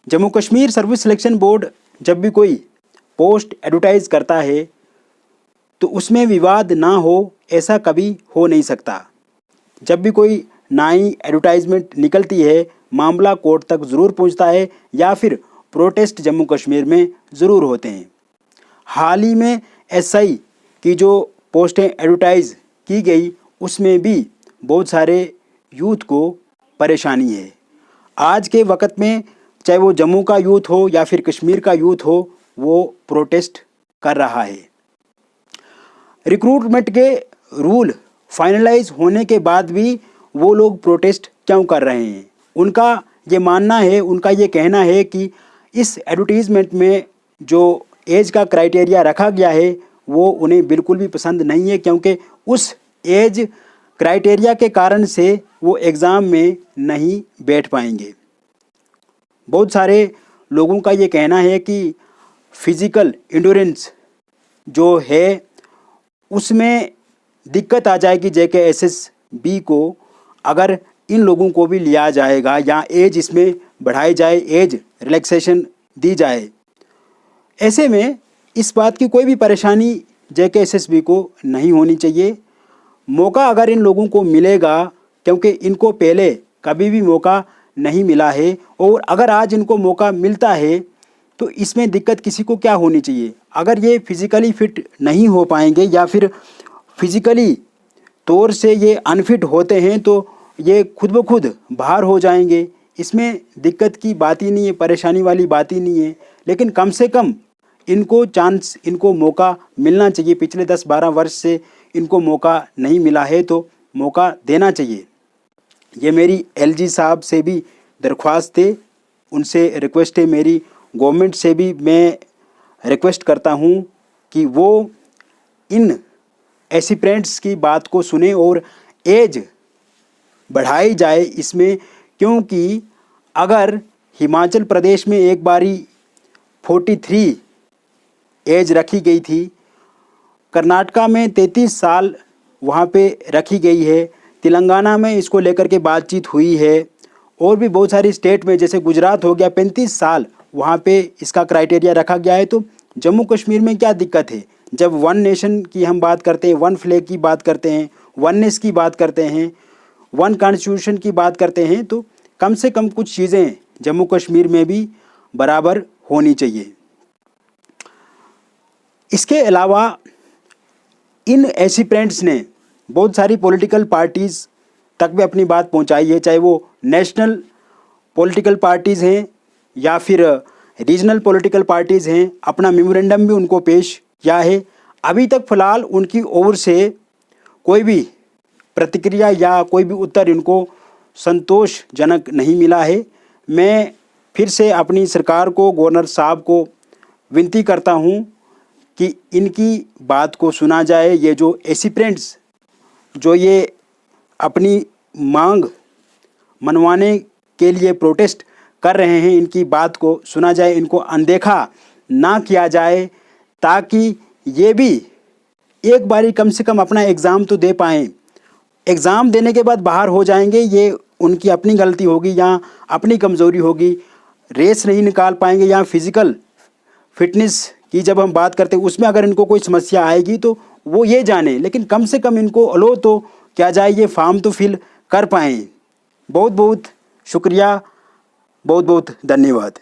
Jammu Kashmir service selection board जब भी कोई पोस्ट एडवर्टाइज करता है तो उसमें विवाद ना हो, ऐसा कभी हो नहीं सकता। जब भी कोई नई एडवर्टाइजमेंट निकलती है, मामला कोर्ट तक ज़रूर पहुंचता है या फिर प्रोटेस्ट जम्मू कश्मीर में ज़रूर होते हैं। हाल ही में एसआई की जो पोस्टें एडवर्टाइज की गई उसमें भी बहुत सारे यूथ को परेशानी है। आज के वक्त में चाहे वो जम्मू का यूथ हो या फिर कश्मीर का यूथ हो, वो प्रोटेस्ट कर रहा है। रिक्रूटमेंट के रूल फाइनलाइज होने के बाद भी वो लोग प्रोटेस्ट क्यों कर रहे हैं? उनका ये मानना है, उनका ये कहना है कि इस एडवर्टीज़मेंट में जो एज का क्राइटेरिया रखा गया है वो उन्हें बिल्कुल भी पसंद नहीं है, क्योंकि उस एज क्राइटेरिया के कारण से वो एग्ज़ाम में नहीं बैठ पाएंगे। बहुत सारे लोगों का ये कहना है कि फिज़िकल एंड्योरेंस जो है उसमें दिक्कत आ जाएगी JKSSB को, अगर इन लोगों को भी लिया जाएगा या एज इसमें बढ़ाई जाए, एज रिलैक्सेशन दी जाए। ऐसे में इस बात की कोई भी परेशानी JKSSB को नहीं होनी चाहिए। मौका अगर इन लोगों को मिलेगा, क्योंकि इनको पहले कभी भी मौका नहीं मिला है, और अगर आज इनको मौका मिलता है तो इसमें दिक्कत किसी को क्या होनी चाहिए। अगर ये फिज़िकली फ़िट नहीं हो पाएंगे या फिर फिज़िकली तौर से ये अनफिट होते हैं तो ये खुद ब खुद बाहर हो जाएंगे। इसमें दिक्कत की बात ही नहीं है, परेशानी वाली बात ही नहीं है। लेकिन कम से कम इनको चांस, इनको मौका मिलना चाहिए। पिछले 10-12 वर्ष से इनको मौका नहीं मिला है तो मौका देना चाहिए। ये मेरी LG साहब से भी दरख्वास्त है, उनसे रिक्वेस्ट है, मेरी गवर्नमेंट से भी मैं रिक्वेस्ट करता हूँ कि वो इन एस्पिरेंट्स की बात को सुने और एज बढ़ाई जाए इसमें। क्योंकि अगर हिमाचल प्रदेश में एक बारी 43 एज रखी गई थी, कर्नाटका में 33 साल वहाँ पे रखी गई है, तेलंगाना में इसको लेकर के बातचीत हुई है, और भी बहुत सारी स्टेट में जैसे गुजरात हो गया 35 साल वहाँ पे इसका क्राइटेरिया रखा गया है। तो जम्मू कश्मीर में क्या दिक्कत है? जब वन नेशन की हम बात करते हैं, वन फ्लैग की बात करते हैं, वननेस की बात करते हैं, वन कॉन्स्टिट्यूशन की बात करते हैं, तो कम से कम कुछ चीज़ें जम्मू कश्मीर में भी बराबर होनी चाहिए। इसके अलावा इन एस्पिरेंट्स ने बहुत सारी पॉलिटिकल पार्टीज़ तक भी अपनी बात पहुंचाई है, चाहे वो नेशनल पॉलिटिकल पार्टीज़ हैं या फिर रीजनल पॉलिटिकल पार्टीज़ हैं। अपना मेमोरेंडम भी उनको पेश किया है। अभी तक फ़िलहाल उनकी ओर से कोई भी प्रतिक्रिया या कोई भी उत्तर इनको संतोषजनक नहीं मिला है। मैं फिर से अपनी सरकार को, गवर्नर साहब को विनती करता हूं कि इनकी बात को सुना जाए। ये जो एस्पिरेंट्स जो ये अपनी मांग मनवाने के लिए प्रोटेस्ट कर रहे हैं, इनकी बात को सुना जाए, इनको अनदेखा ना किया जाए, ताकि ये भी एक बारी कम से कम अपना एग्ज़ाम तो दे पाएँ। एग्ज़ाम देने के बाद बाहर हो जाएंगे, ये उनकी अपनी गलती होगी या अपनी कमज़ोरी होगी। रेस नहीं निकाल पाएंगे या फिज़िकल फिटनेस की जब हम बात करते हैं उसमें अगर इनको कोई समस्या आएगी तो वो ये जाने, लेकिन कम से कम इनको अलो तो क्या जाए, ये फॉर्म तो फिल कर पाएँ। बहुत बहुत शुक्रिया, बहुत बहुत धन्यवाद।